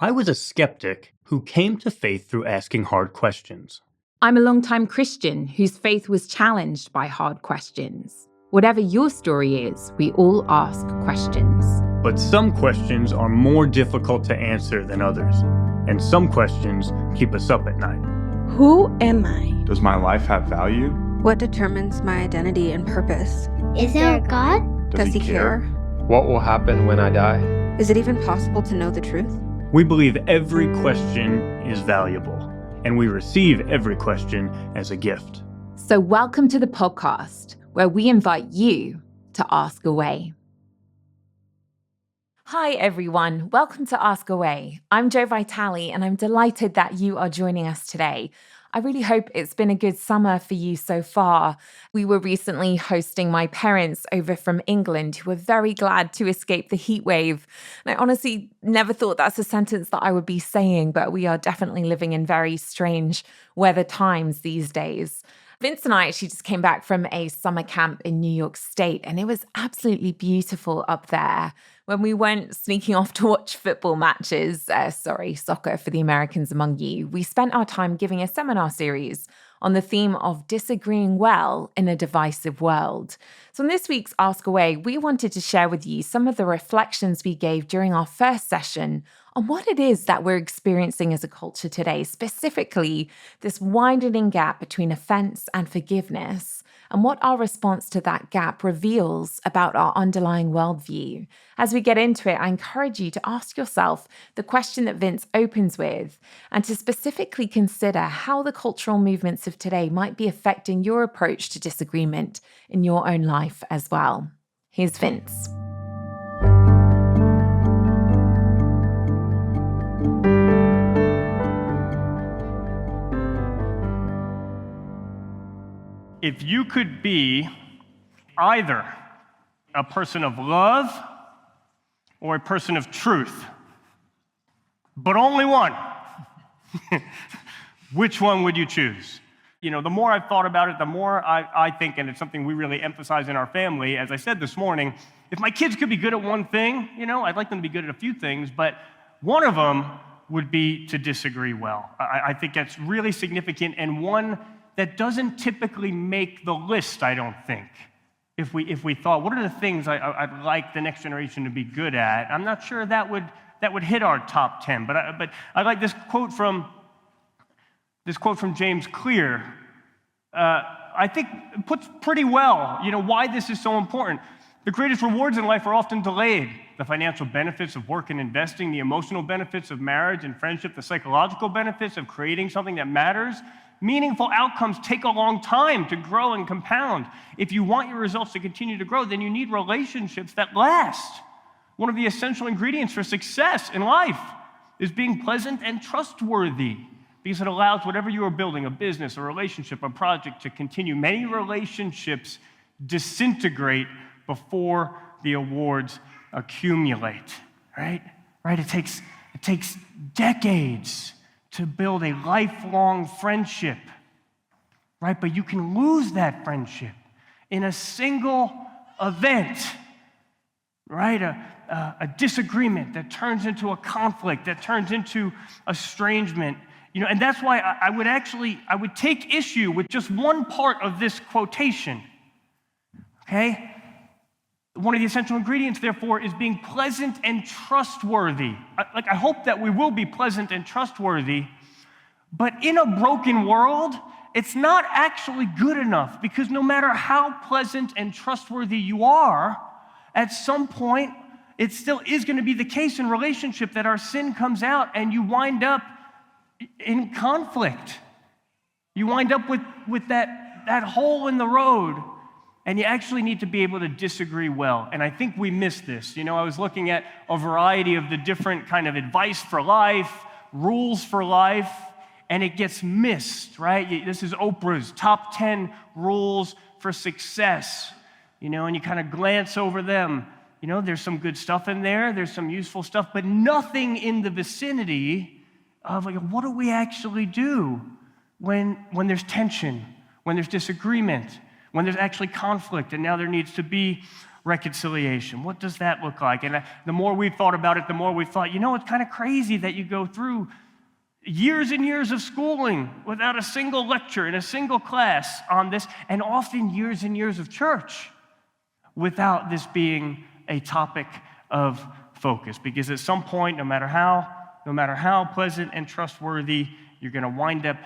I was a skeptic who came to faith through asking hard questions. I'm a longtime Christian whose faith was challenged by hard questions. Whatever your story is, we all ask questions. But some questions are more difficult to answer than others, and some questions keep us up at night. Who am I? Does my life have value? What determines my identity and purpose? Is there a God? Does he care? What will happen when I die? Is it even possible to know the truth? We believe every question is valuable, and we receive every question as a gift. So welcome to the podcast, where we invite you to ask away. Hi, everyone. Welcome to Ask Away. I'm Jo Vitale, and I'm delighted that you are joining us today. I really hope it's been a good summer for you so far. We were recently hosting my parents over from England, who were very glad to escape the heat wave. And I honestly never thought that's a sentence that I would be saying, but we are definitely living in very strange weather times these days. Vince and I actually just came back from a summer camp in New York State, and it was absolutely beautiful up there. When we went sneaking off to watch football matches, soccer for the Americans among you, we spent our time giving a seminar series on the theme of disagreeing well in a divisive world. So in this week's Ask Away, we wanted to share with you some of the reflections we gave during our first session on what it is that we're experiencing as a culture today, specifically this widening gap between offense and forgiveness, and what our response to that gap reveals about our underlying worldview. As we get into it, I encourage you to ask yourself the question that Vince opens with, and to specifically consider how the cultural movements of today might be affecting your approach to disagreement in your own life as well. Here's Vince. If you could be either a person of love or a person of truth, but only one, which one would you choose? You know, the more I've thought about it, the more I think, and it's something we really emphasize in our family, as I said this morning, if my kids could be good at one thing, I'd like them to be good at a few things, but one of them would be to disagree well. I think that's really significant, and one that doesn't typically make the list, I don't think. If we thought, what are the things I'd like the next generation to be good at? I'm not sure that would hit our top 10. But I like this quote from James Clear. I think it puts pretty well, why this is so important. The greatest rewards in life are often delayed. The financial benefits of work and investing, the emotional benefits of marriage and friendship, the psychological benefits of creating something that matters. Meaningful outcomes take a long time to grow and compound. If you want your results to continue to grow, then you need relationships that last. One of the essential ingredients for success in life is being pleasant and trustworthy, because it allows whatever you are building, a business, a relationship, a project, to continue. Many relationships disintegrate before the awards accumulate, right? It takes decades to build a lifelong friendship, right? But you can lose that friendship in a single event, right? A disagreement that turns into a conflict, that turns into estrangement. And that's why I would take issue with just one part of this quotation, okay? One of the essential ingredients, therefore, is being pleasant and trustworthy. I hope that we will be pleasant and trustworthy, but in a broken world, it's not actually good enough, because no matter how pleasant and trustworthy you are, at some point, it still is going to be the case in relationship that our sin comes out and you wind up in conflict. You wind up with that hole in the road. And you actually need to be able to disagree well. And I think we miss this. I was looking at a variety of the different kind of advice for life, rules for life, and it gets missed, right? This is Oprah's top 10 rules for success, and you kind of glance over them. There's some good stuff in there, there's some useful stuff, but nothing in the vicinity of what do we actually do when there's tension, when there's disagreement, when there's actually conflict, and now there needs to be reconciliation? What does that look like? And the more we've thought about it, the more we've thought, it's kind of crazy that you go through years and years of schooling without a single lecture in a single class on this, and often years and years of church without this being a topic of focus. Because at some point, no matter how pleasant and trustworthy, you're going to wind up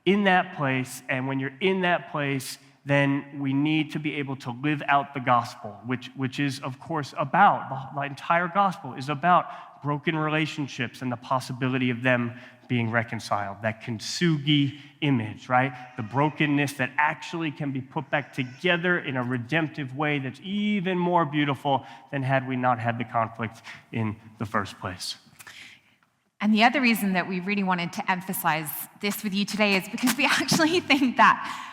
in that place, and when you're in that place, then we need to be able to live out the gospel, which is, of course, about, the entire gospel is about broken relationships and the possibility of them being reconciled. That kintsugi image, right? The brokenness that actually can be put back together in a redemptive way that's even more beautiful than had we not had the conflict in the first place. And the other reason that we really wanted to emphasize this with you today is because we actually think that,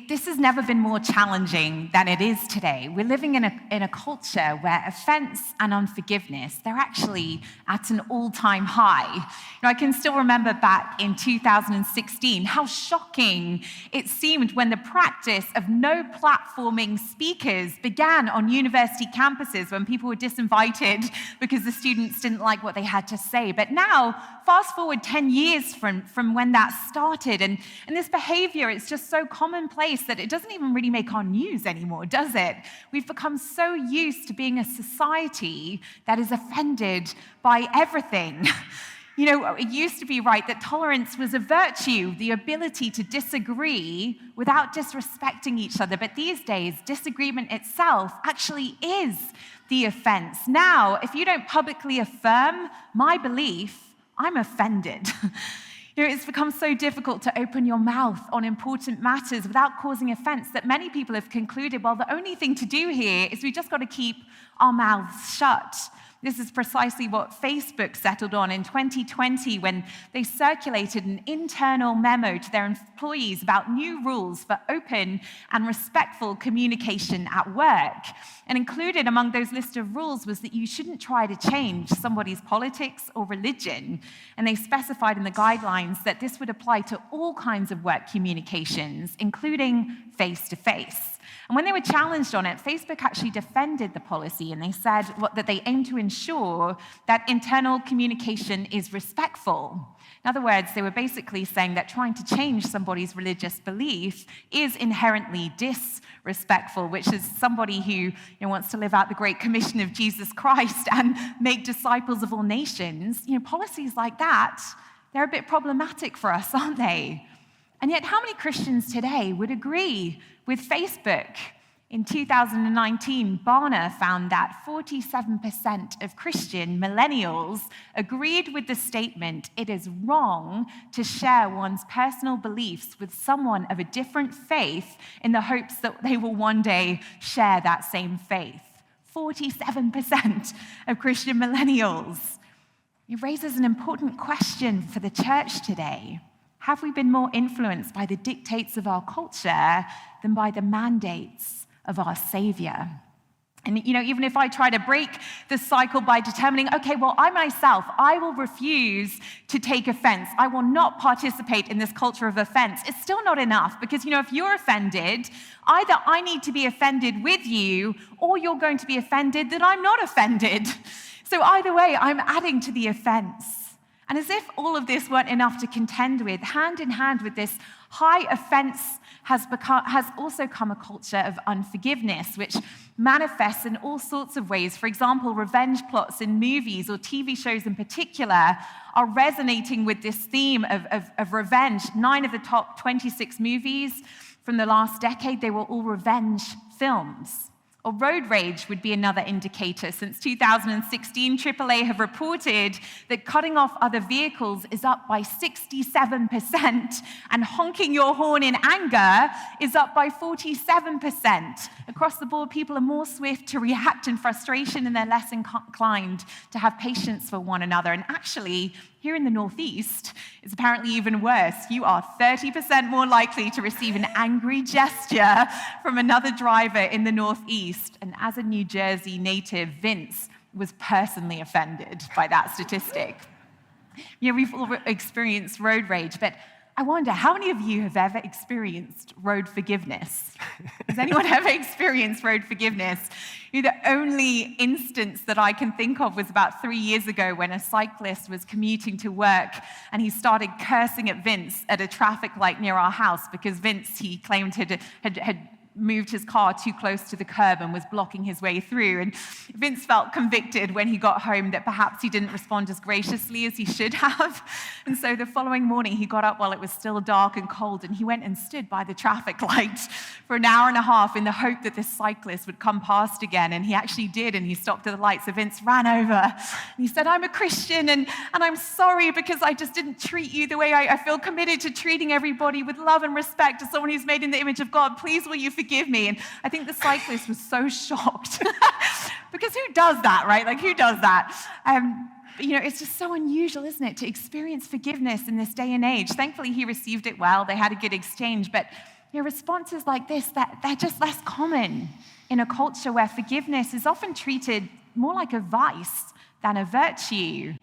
this has never been more challenging than it is today. We're living in a culture where offense and unforgiveness, they're actually at an all-time high. I can still remember back in 2016 how shocking it seemed when the practice of no platforming speakers began on university campuses when people were disinvited because the students didn't like what they had to say. But now, fast forward 10 years from when that started, and this behavior, it's just so commonplace that it doesn't even really make our news anymore, does it? We've become so used to being a society that is offended by everything. It used to be right that tolerance was a virtue, the ability to disagree without disrespecting each other. But these days, disagreement itself actually is the offense. Now, if you don't publicly affirm my belief, I'm offended. It's become so difficult to open your mouth on important matters without causing offense that many people have concluded, well, the only thing to do here is we just got to keep our mouths shut. This is precisely what Facebook settled on in 2020 when they circulated an internal memo to their employees about new rules for open and respectful communication at work. And included among those list of rules was that you shouldn't try to change somebody's politics or religion. And they specified in the guidelines that this would apply to all kinds of work communications, including face-to-face. And when they were challenged on it, Facebook actually defended the policy, and they said that they aim to ensure that internal communication is respectful. In other words, they were basically saying that trying to change somebody's religious belief is inherently disrespectful, which is somebody who wants to live out the Great Commission of Jesus Christ and make disciples of all nations. Policies like that, they're a bit problematic for us, aren't they? And yet, how many Christians today would agree with Facebook? In 2019, Barna found that 47% of Christian millennials agreed with the statement, it is wrong to share one's personal beliefs with someone of a different faith in the hopes that they will one day share that same faith. 47% of Christian millennials. It raises an important question for the church today. Have we been more influenced by the dictates of our culture than by the mandates of our Savior? And, even if I try to break the cycle by determining, okay, well, I will refuse to take offense. I will not participate in this culture of offense. It's still not enough because, if you're offended, either I need to be offended with you or you're going to be offended that I'm not offended. So either way, I'm adding to the offense. And as if all of this weren't enough to contend with, hand in hand with this high offense has also come a culture of unforgiveness, which manifests in all sorts of ways. For example, revenge plots in movies or TV shows in particular are resonating with this theme of revenge. 9 of the top 26 movies from the last decade, they were all revenge films. Or road rage would be another indicator. Since 2016, AAA have reported that cutting off other vehicles is up by 67%, and honking your horn in anger is up by 47%. Across the board, people are more swift to react in frustration, and they're less inclined to have patience for one another. And actually, here in the Northeast, it's apparently even worse. You are 30% more likely to receive an angry gesture from another driver in the Northeast. And as a New Jersey native, Vince was personally offended by that statistic. We've all experienced road rage, but I wonder, how many of you have ever experienced road forgiveness? Has anyone ever experienced road forgiveness? The only instance that I can think of was about 3 years ago when a cyclist was commuting to work and he started cursing at Vince at a traffic light near our house because Vince, he claimed, had moved his car too close to the curb and was blocking his way through. And Vince felt convicted when he got home that perhaps he didn't respond as graciously as he should have. And so the following morning, he got up while it was still dark and cold, and he went and stood by the traffic light for an hour and a half in the hope that this cyclist would come past again. And he actually did, and he stopped at the light. So Vince ran over, and he said, "I'm a Christian, and I'm sorry because I just didn't treat you the way I feel committed to treating everybody with love and respect as someone who's made in the image of God. Please, will you forgive me?" And I think the cyclist was so shocked because who does that, right? Like, who does that? But, it's just so unusual, isn't it, to experience forgiveness in this day and age. Thankfully, he received it well. They had a good exchange. But responses like this, they're just less common in a culture where forgiveness is often treated more like a vice than a virtue.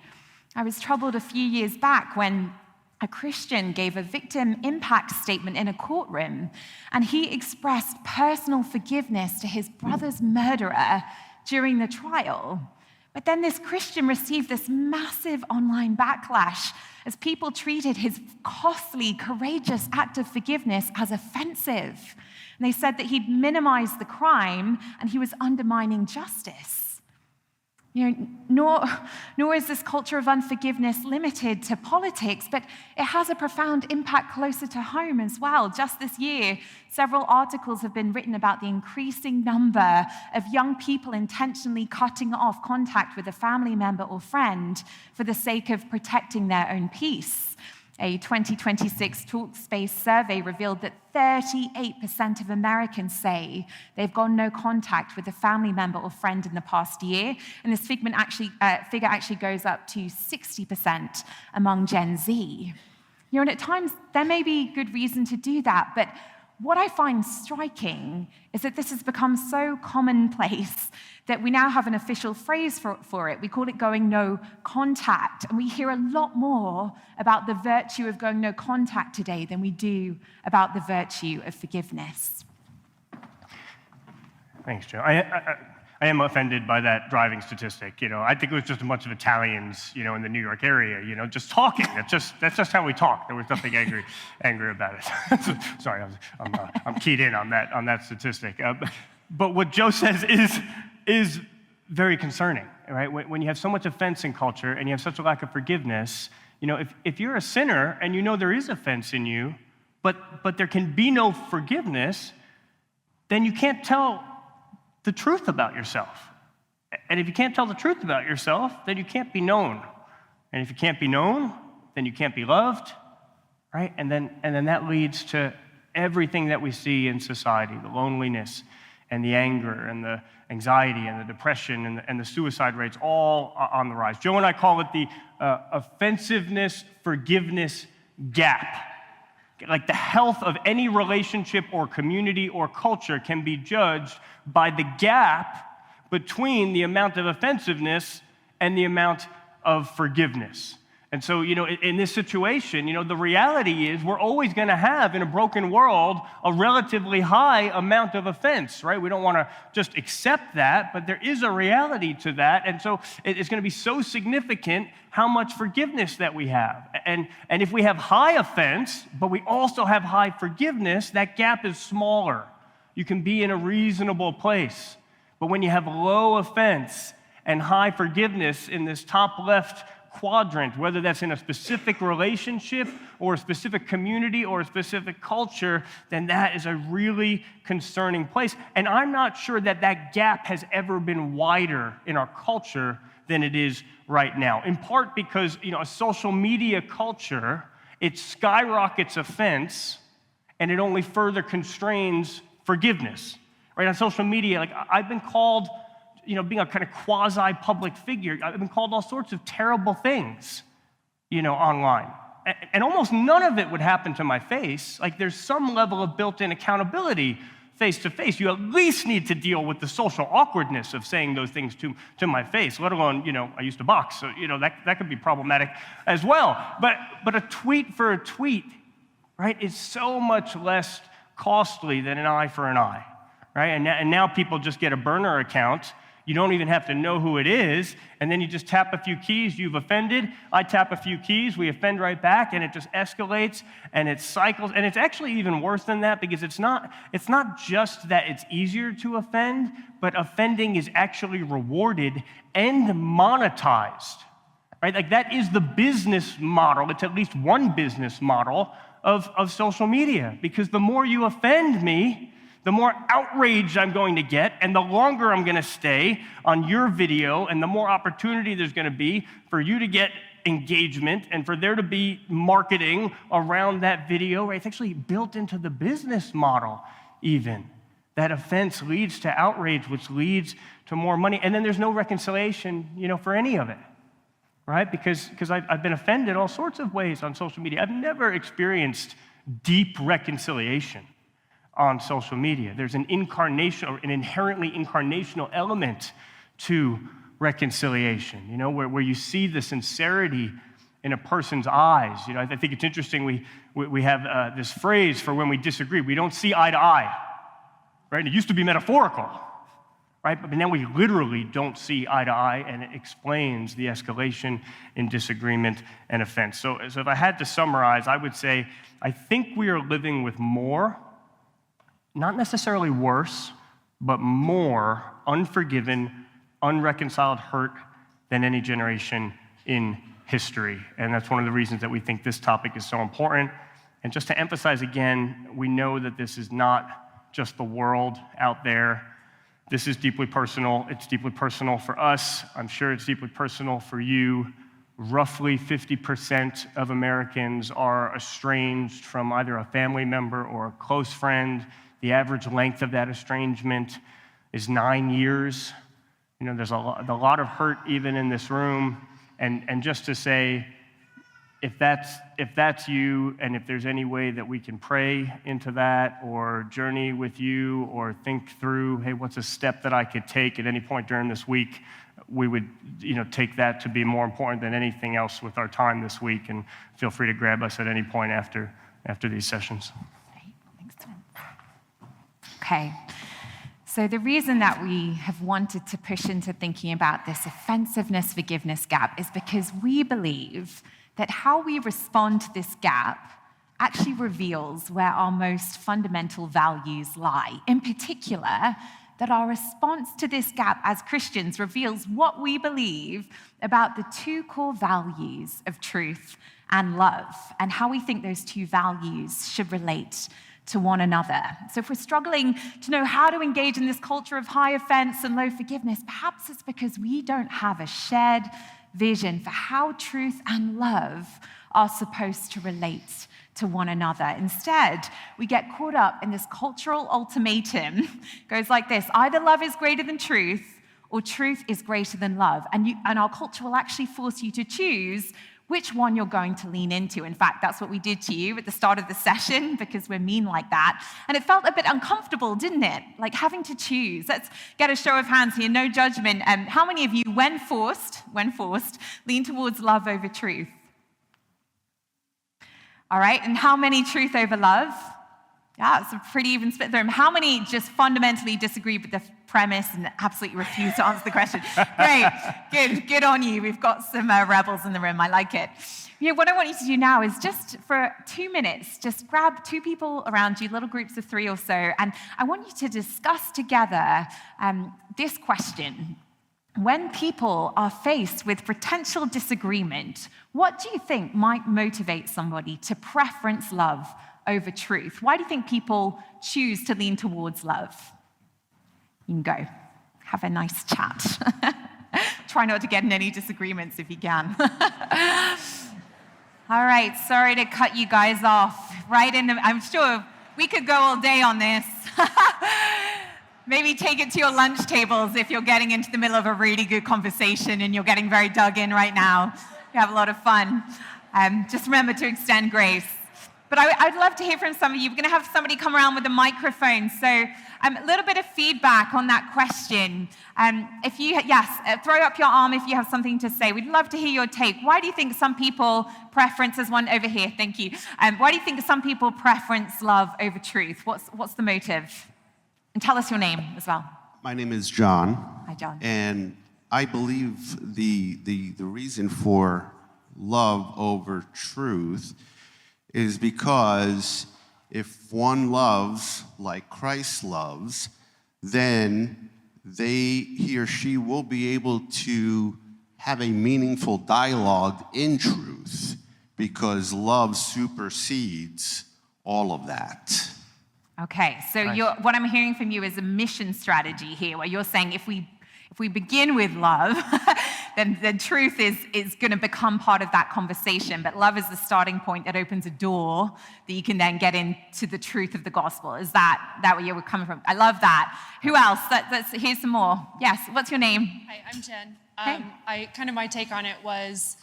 I was troubled a few years back when a Christian gave a victim impact statement in a courtroom, and he expressed personal forgiveness to his brother's murderer during the trial. But then this Christian received this massive online backlash as people treated his costly, courageous act of forgiveness as offensive. And they said that he'd minimized the crime and he was undermining justice. Nor is this culture of unforgiveness limited to politics, but it has a profound impact closer to home as well. Just this year, several articles have been written about the increasing number of young people intentionally cutting off contact with a family member or friend for the sake of protecting their own peace. A 2026 Talkspace survey revealed that 38% of Americans say they've gone no contact with a family member or friend in the past year, and this figure actually goes up to 60% among Gen Z. And at times, there may be good reason to do that, but what I find striking is that this has become so commonplace that we now have an official phrase for it. We call it going no contact. And we hear a lot more about the virtue of going no contact today than we do about the virtue of forgiveness. Thanks, Joe. I am offended by that driving statistic. I think it was just a bunch of Italians, in the New York area, just talking. That's just how we talk. There was nothing angry about it. Sorry, I'm keyed in on that statistic. But what Joe says is very concerning, right? When you have so much offense in culture and you have such a lack of forgiveness, if you're a sinner and there is offense in you, but there can be no forgiveness, then you can't tell the truth about yourself. And if you can't tell the truth about yourself, then you can't be known. And if you can't be known, then you can't be loved, right? And then that leads to everything that we see in society, the loneliness and the anger and the anxiety and the depression and the suicide rates all on the rise. Joe and I call it the offensiveness forgiveness gap. Like, the health of any relationship or community or culture can be judged by the gap between the amount of offensiveness and the amount of forgiveness. And so, in this situation, the reality is we're always going to have, in a broken world, a relatively high amount of offense, right? We don't want to just accept that, but there is a reality to that. And so it's going to be so significant how much forgiveness that we have. And if we have high offense, but we also have high forgiveness, that gap is smaller. You can be in a reasonable place. But when you have low offense and high forgiveness in this top left quadrant, whether that's in a specific relationship or a specific community or a specific culture, then that is a really concerning place. And I'm not sure that gap has ever been wider in our culture than it is right now. In part because, a social media culture, it skyrockets offense and it only further constrains forgiveness. Right? On social media, I've been called, being a kind of quasi-public figure, I've been called all sorts of terrible things, online. And almost none of it would happen to my face. There's some level of built-in accountability face-to-face. You at least need to deal with the social awkwardness of saying those things to my face, let alone, I used to box, so, that could be problematic as well. But a tweet for a tweet right, is so much less costly than an eye for an eye, right? And now people just get a burner account. You don't even have to know who it is, and then you just tap a few keys, you've offended, I tap a few keys, we offend right back, and it just escalates, and it cycles, and it's actually even worse than that, because it's not just that it's easier to offend, but offending is actually rewarded and monetized, right? Like, that is the business model, it's at least one business model of social media, because the more you offend me, the more outrage I'm going to get, and the longer I'm going to stay on your video, and the more opportunity there's going to be for you to get engagement and for there to be marketing around that video, right? It's actually built into the business model even. That offense leads to outrage, which leads to more money, and then there's no reconciliation, for any of it, right? Because I've been offended all sorts of ways on social media. I've never experienced deep reconciliation on social media. There's an inherently incarnational element to reconciliation, where you see the sincerity in a person's eyes. I think it's interesting, we have this phrase for when we disagree. We don't see eye to eye, right? It used to be metaphorical, right? But now we literally don't see eye to eye, and it explains the escalation in disagreement and offense. So if I had to summarize, I would say, I think we are living with more, not necessarily worse, but more unforgiven, unreconciled hurt than any generation in history. And that's one of the reasons that we think this topic is so important. And just to emphasize again, we know that this is not just the world out there. This is deeply personal. It's deeply personal for us. I'm sure it's deeply personal for you. Roughly 50% of Americans are estranged from either a family member or a close friend. The average length of that estrangement is 9 years. There's a lot of hurt even in this room. And just to say, if that's you, and if there's any way that we can pray into that, or journey with you, or think through, hey, what's a step that I could take at any point during this week, we would take that to be more important than anything else with our time this week. And feel free to grab us at any point after these sessions. Okay, so the reason that we have wanted to push into thinking about this offensiveness-forgiveness gap is because we believe that how we respond to this gap actually reveals where our most fundamental values lie. In particular, that our response to this gap as Christians reveals what we believe about the two core values of truth and love, and how we think those two values should relate to one another. So if we're struggling to know how to engage in this culture of high offense and low forgiveness, perhaps it's because we don't have a shared vision for how truth and love are supposed to relate to one another. Instead, we get caught up in this cultural ultimatum. It goes like this: either love is greater than truth, or truth is greater than love. And our culture will actually force you to choose which one you're going to lean into. In fact, that's what we did to you at the start of the session, because we're mean like that. And it felt a bit uncomfortable, didn't it? Like having to choose. Let's get a show of hands here, no judgment. How many of you, when forced, lean towards love over truth? All right, and how many truth over love? Yeah, it's a pretty even split there. How many just fundamentally disagree with the premise and absolutely refuse to answer the question? Great, good on you. We've got some rebels in the room. I like it. What I want you to do now is just for 2 minutes, just grab 2 people around you, little groups of 3 or so, and I want you to discuss together this question. When people are faced with potential disagreement, what do you think might motivate somebody to preference love over truth? Why do you think people choose to lean towards love? You can go. Have a nice chat. Try not to get in any disagreements if you can. All right, sorry to cut you guys off. I'm sure we could go all day on this. Maybe take it to your lunch tables if you're getting into the middle of a really good conversation and you're getting very dug in right now. You have a lot of fun. Just remember to extend grace. But I'd love to hear from some of you. We're going to have somebody come around with a microphone. So a little bit of feedback on that question. If you, throw up your arm if you have something to say. We'd love to hear your take. Why do you think some people preference, there's one over here, thank you. Why do you think some people preference love over truth? What's the motive? And tell us your name as well. My name is John. Hi, John. And I believe the reason for love over truth is because if one loves like Christ loves, then he or she will be able to have a meaningful dialogue in truth because love supersedes all of that. Okay, so what I'm hearing from you is a mission strategy here, where you're saying if we begin with love, then truth is going to become part of that conversation. But love is the starting point that opens a door that you can then get into the truth of the gospel. Is that where you were coming from? I love that. Who else? Let's hear some more. Yes, what's your name? Hi, I'm Jen. Hey. My take on it was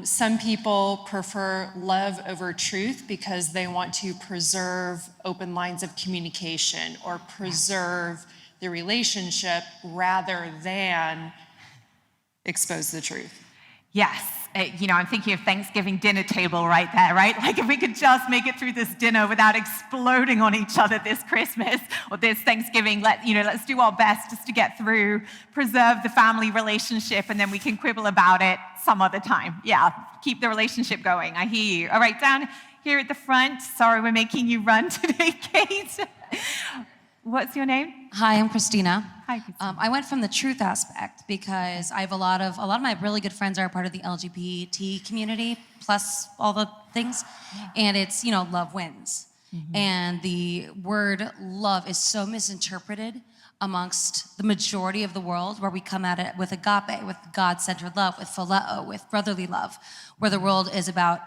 some people prefer love over truth because they want to preserve open lines of communication or preserve the relationship rather than expose the truth. Yes. I'm thinking of Thanksgiving dinner table right there, right? Like if we could just make it through this dinner without exploding on each other this Christmas or this Thanksgiving, let's do our best just to get through, preserve the family relationship, and then we can quibble about it some other time. Yeah, keep the relationship going. I hear you. All right, down here at the front. Sorry, we're making you run today, Kate. What's your name? Hi, I'm Christina. Hi, Christina. I went from the truth aspect because I have a lot of my really good friends are a part of the LGBT community, plus all the things, and it's love wins, and the word love is so misinterpreted amongst the majority of the world, where we come at it with agape, with God-centered love, with phileo, with brotherly love, where the world is about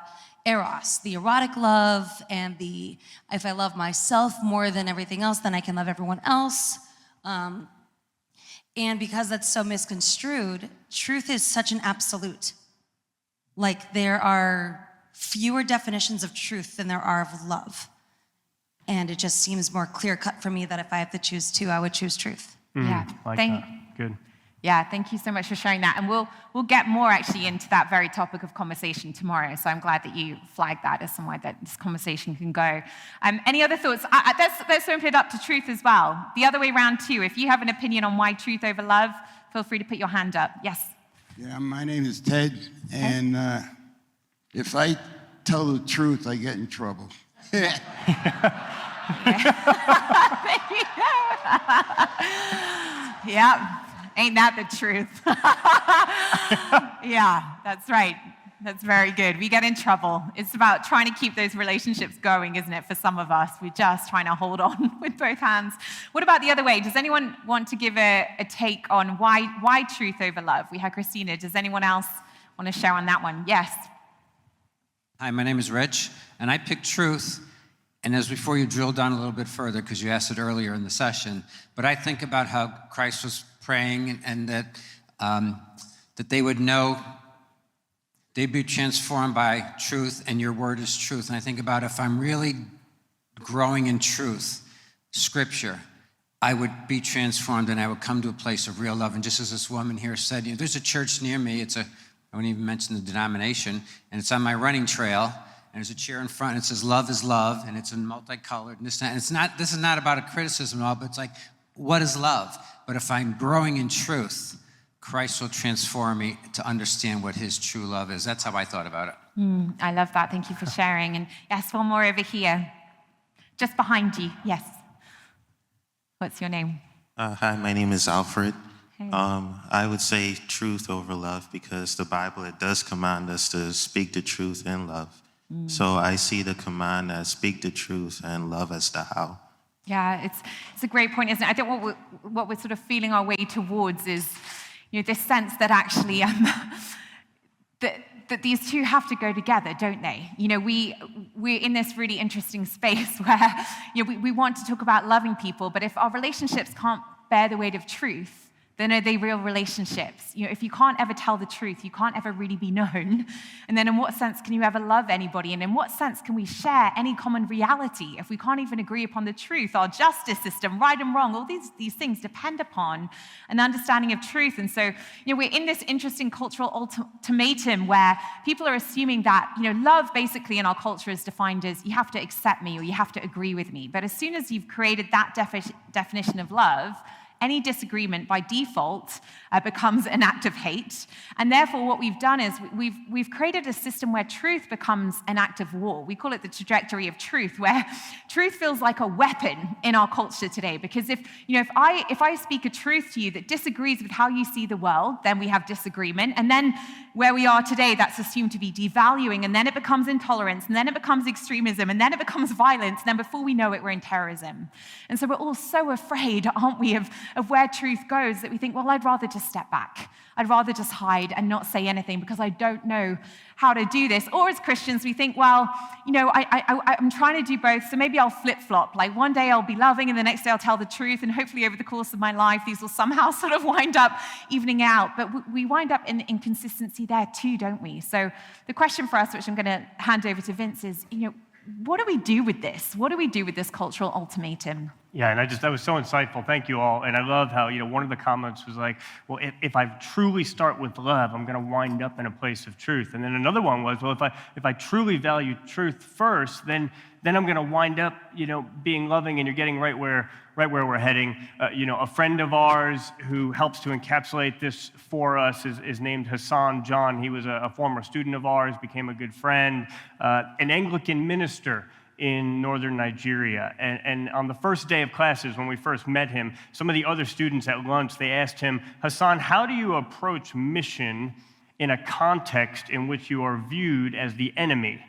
eros, the erotic love, and if I love myself more than everything else, then I can love everyone else. And because that's so misconstrued, truth is such an absolute. Like there are fewer definitions of truth than there are of love. And it just seems more clear-cut for me that if I have to choose two, I would choose truth. Yeah, Good. Yeah, thank you so much for sharing that. And we'll get more actually into that very topic of conversation tomorrow. So I'm glad that you flagged that as somewhere that this conversation can go. Any other thoughts? Let's open it up to truth as well. The other way around too. If you have an opinion on why truth over love, feel free to put your hand up. Yes. Yeah, my name is Ted, and if I tell the truth, I get in trouble. Yeah. Ain't that the truth? Yeah, that's right. That's very good. We get in trouble. It's about trying to keep those relationships going, isn't it, for some of us? We're just trying to hold on with both hands. What about the other way? Does anyone want to give a take on why truth over love? We had Christina. Does anyone else want to share on that one? Yes. Hi, my name is Rich, and I picked truth. And as before you drill down a little bit further, because you asked it earlier in the session, but I think about how Christ was praying and that they would know, they'd be transformed by truth, and your word is truth. And I think about if I'm really growing in truth, scripture, I would be transformed and I would come to a place of real love. And just as this woman here said, there's a church near me. I won't even mention the denomination, and it's on my running trail. And there's a chair in front, and it says, love is love, and it's in multicolored, and this is not about a criticism at all, but it's like, what is love? But if I'm growing in truth, Christ will transform me to understand what his true love is. That's how I thought about it. I love that. Thank you for sharing. And yes, one more over here. Just behind you. Yes. What's your name? Hi, my name is Alfred. Hey. I would say truth over love because the Bible, it does command us to speak the truth in love. So I see the command as speak the truth and love as the how. Yeah, it's a great point, isn't it? I think what we're sort of feeling our way towards is, this sense that actually that these two have to go together, don't they? We're in this really interesting space where we want to talk about loving people, but if our relationships can't bear the weight of truth, then are they real relationships? If you can't ever tell the truth, you can't ever really be known. And then in what sense can you ever love anybody? And in what sense can we share any common reality if we can't even agree upon the truth? Our justice system, right and wrong, all these things depend upon an understanding of truth. And so, we're in this interesting cultural ultimatum where people are assuming that, love basically in our culture is defined as you have to accept me or you have to agree with me. But as soon as you've created that definition of love, any disagreement by default becomes an act of hate. And therefore, what we've done is we've created a system where truth becomes an act of war. We call it the trajectory of truth, where truth feels like a weapon in our culture today. Because if I speak a truth to you that disagrees with how you see the world, then we have disagreement. And then where we are today, that's assumed to be devaluing, and then it becomes intolerance, and then it becomes extremism, and then it becomes violence, and then before we know it, we're in terrorism. And so we're all so afraid, aren't we, of where truth goes, that we think, well, I'd rather just step back. I'd rather just hide and not say anything because I don't know how to do this. Or as Christians, we think, well, I'm trying to do both, so maybe I'll flip-flop. Like one day I'll be loving and the next day I'll tell the truth, and hopefully over the course of my life, these will somehow sort of wind up evening out. But we wind up in inconsistency there too, don't we? So the question for us, which I'm going to hand over to Vince, is, what do we do with this? What do we do with this cultural ultimatum? Yeah, and that was so insightful. Thank you all. And I love how, one of the comments was like, well, if I truly start with love, I'm going to wind up in a place of truth. And then another one was, well, if I truly value truth first, then I'm going to wind up, being loving, and you're getting right where we're heading. A friend of ours who helps to encapsulate this for us is named Hassan John. He was a former student of ours, became a good friend, an Anglican minister in northern Nigeria. And on the first day of classes, when we first met him, some of the other students at lunch, they asked him, Hassan, how do you approach mission in a context in which you are viewed as the enemy?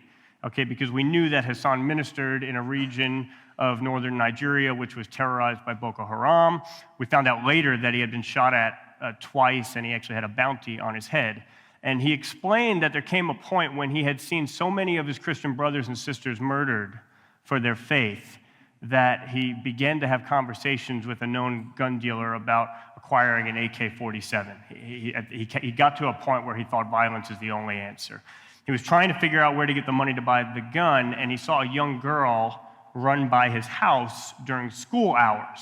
Okay, because we knew that Hassan ministered in a region of northern Nigeria, which was terrorized by Boko Haram. We found out later that he had been shot at twice, and he actually had a bounty on his head. And he explained that there came a point when he had seen so many of his Christian brothers and sisters murdered for their faith that he began to have conversations with a known gun dealer about acquiring an AK-47. He got to a point where he thought violence is the only answer. He was trying to figure out where to get the money to buy the gun, and he saw a young girl run by his house during school hours.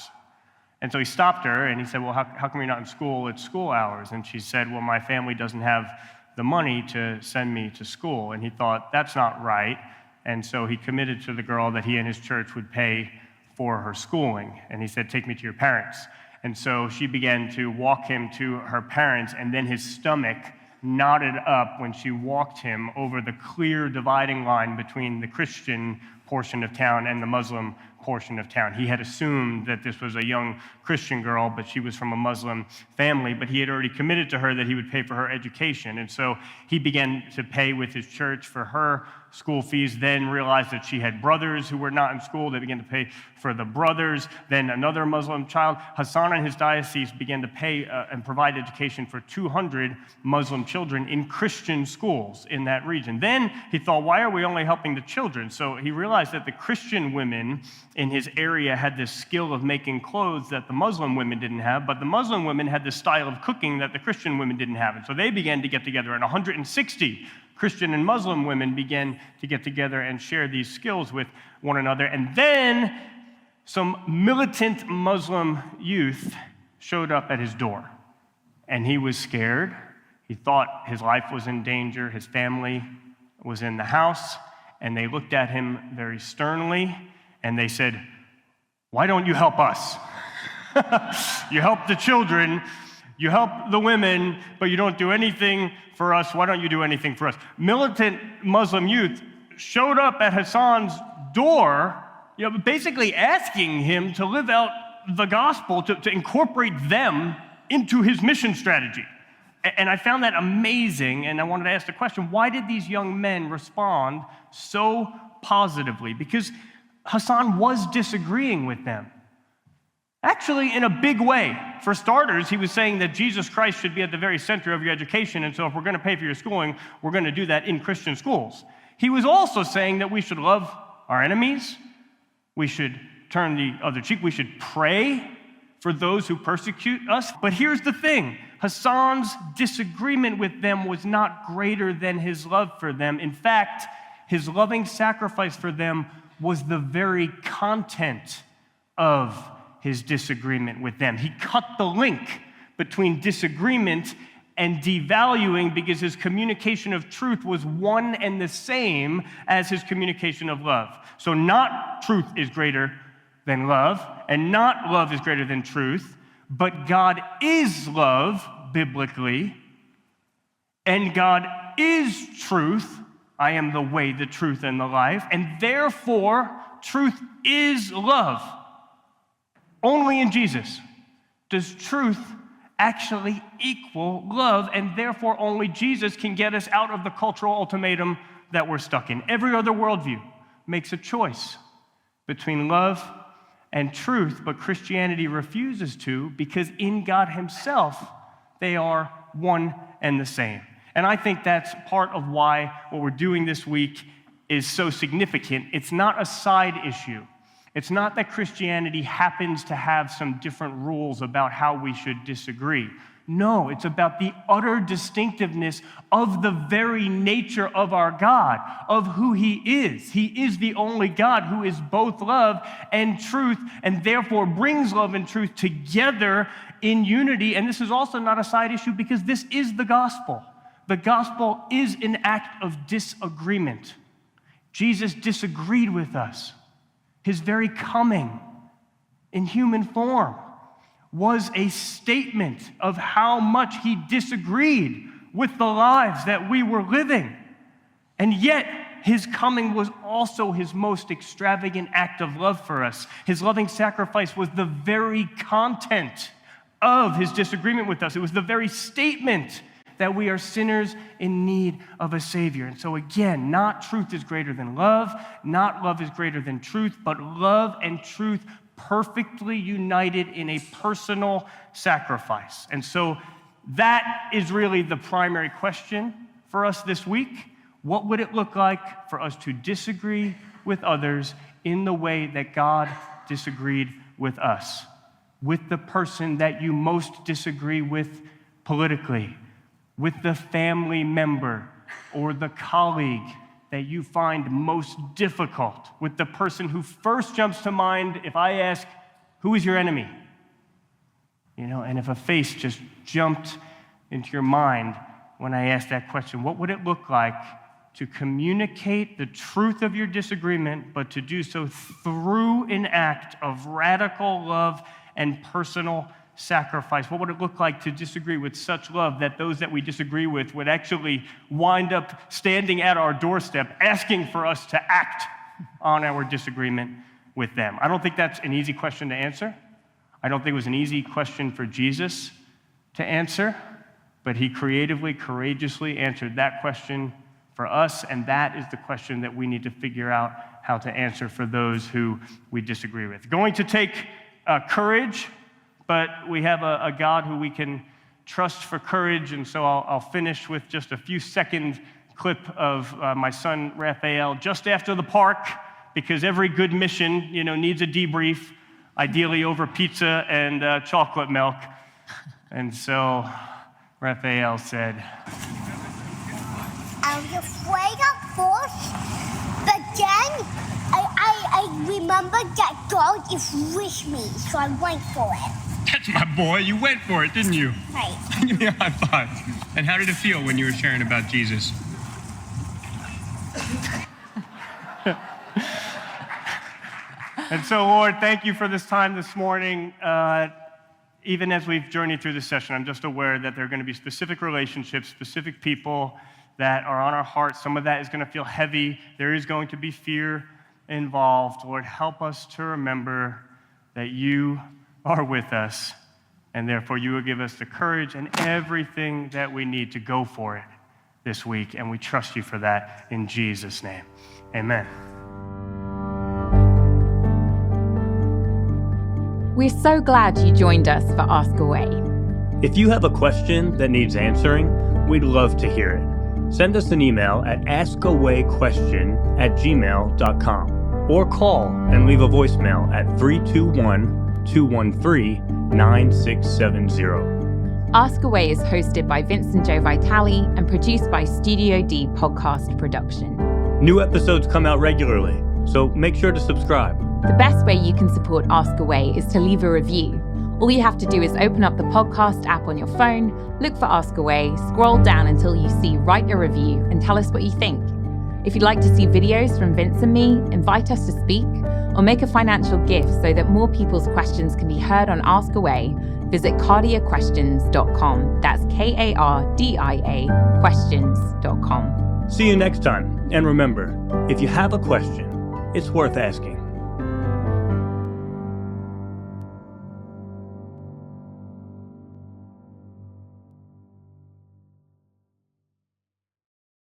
And so he stopped her and he said, well, how come you're not in school at school hours? And she said, well, my family doesn't have the money to send me to school. And he thought, that's not right. And so he committed to the girl that he and his church would pay for her schooling. And he said, take me to your parents. And so she began to walk him to her parents, and then his stomach knotted up when she walked him over the clear dividing line between the Christian portion of town and the Muslim portion of town. He had assumed that this was a young Christian girl, but she was from a Muslim family, but he had already committed to her that he would pay for her education. And so he began to pay with his church for her school fees, then realized that she had brothers who were not in school. They began to pay for the brothers. Then another Muslim child, Hassan and his diocese began to pay and provide education for 200 Muslim children in Christian schools in that region. Then he thought, why are we only helping the children? So he realized that the Christian women in his area had this skill of making clothes that the Muslim women didn't have, but the Muslim women had this style of cooking that the Christian women didn't have. And so they began to get together, and 160 Christian and Muslim women began to get together and share these skills with one another. And then some militant Muslim youth showed up at his door, and he was scared. He thought his life was in danger. His family was in the house, and they looked at him very sternly, and they said, why don't you help us? You help the children, you help the women, but you don't do anything for us. Why don't you do anything for us? Militant Muslim youth showed up at Hassan's door, basically asking him to live out the gospel, to incorporate them into his mission strategy. And I found that amazing, and I wanted to ask the question, why did these young men respond so positively? Because Hassan was disagreeing with them. Actually, in a big way. For starters, he was saying that Jesus Christ should be at the very center of your education, and so if we're going to pay for your schooling, we're going to do that in Christian schools. He was also saying that we should love our enemies, we should turn the other cheek, we should pray for those who persecute us. But here's the thing. Hassan's disagreement with them was not greater than his love for them. In fact, his loving sacrifice for them was the very content of his disagreement with them. He cut the link between disagreement and devaluing because his communication of truth was one and the same as his communication of love. So not truth is greater than love, and not love is greater than truth, but God is love, biblically, and God is truth. I am the way, the truth, and the life, and therefore, truth is love. Only in Jesus does truth actually equal love, and therefore only Jesus can get us out of the cultural ultimatum that we're stuck in. Every other worldview makes a choice between love and truth, but Christianity refuses to, because in God himself, they are one and the same. And I think that's part of why what we're doing this week is so significant. It's not a side issue. It's not that Christianity happens to have some different rules about how we should disagree. No, it's about the utter distinctiveness of the very nature of our God, of who he is. He is the only God who is both love and truth, and therefore brings love and truth together in unity. And this is also not a side issue because this is the gospel. The gospel is an act of disagreement. Jesus disagreed with us. His very coming in human form was a statement of how much he disagreed with the lives that we were living. And yet, his coming was also his most extravagant act of love for us. His loving sacrifice was the very content of his disagreement with us. It was the very statement that we are sinners in need of a Savior. And so again, not truth is greater than love, not love is greater than truth, but love and truth perfectly united in a personal sacrifice. And so that is really the primary question for us this week. What would it look like for us to disagree with others in the way that God disagreed with us? With the person that you most disagree with politically, with the family member or the colleague that you find most difficult, with the person who first jumps to mind if I ask, who is your enemy? And if a face just jumped into your mind when I asked that question, what would it look like to communicate the truth of your disagreement, but to do so through an act of radical love and personal sacrifice? What would it look like to disagree with such love that those that we disagree with would actually wind up standing at our doorstep asking for us to act on our disagreement with them? I don't think that's an easy question to answer. I don't think it was an easy question for Jesus to answer, but he creatively, courageously answered that question for us, and that is the question that we need to figure out how to answer for those who we disagree with. Going to take courage, but we have a God who we can trust for courage, and so I'll finish with just a few second clip of my son Raphael just after the park, because every good mission, needs a debrief, ideally over pizza and chocolate milk. And so Raphael said, I was afraid at first, but then I remembered that God is with me, so I went for it. That's my boy. You went for it, didn't you? Right. Give me a high five. And how did it feel when you were sharing about Jesus? And so, Lord, thank you for this time this morning. Even as we've journeyed through this session, I'm just aware that there are going to be specific relationships, specific people that are on our hearts. Some of that is going to feel heavy. There is going to be fear involved. Lord, help us to remember that you are with us, and therefore you will give us the courage and everything that we need to go for it this week, and we trust you for that in Jesus' name. Amen. We're so glad you joined us for Ask Away. If you have a question that needs answering, we'd love to hear it. Send us an email at askawayquestion@gmail.com or call and leave a voicemail at 321-213 9670. Ask Away is hosted by Vince and Joe Vitale and produced by Studio D Podcast Production. New episodes come out regularly, so make sure to subscribe. The best way you can support Ask Away is to leave a review. All you have to do is open up the podcast app on your phone, look for Ask Away, scroll down until you see Write a Review, and tell us what you think. If you'd like to see videos from Vince and me, invite us to speak, or make a financial gift so that more people's questions can be heard on Ask Away, visit cardiaquestions.com. That's KARDIA questions.com. See you next time, and remember, if you have a question, it's worth asking.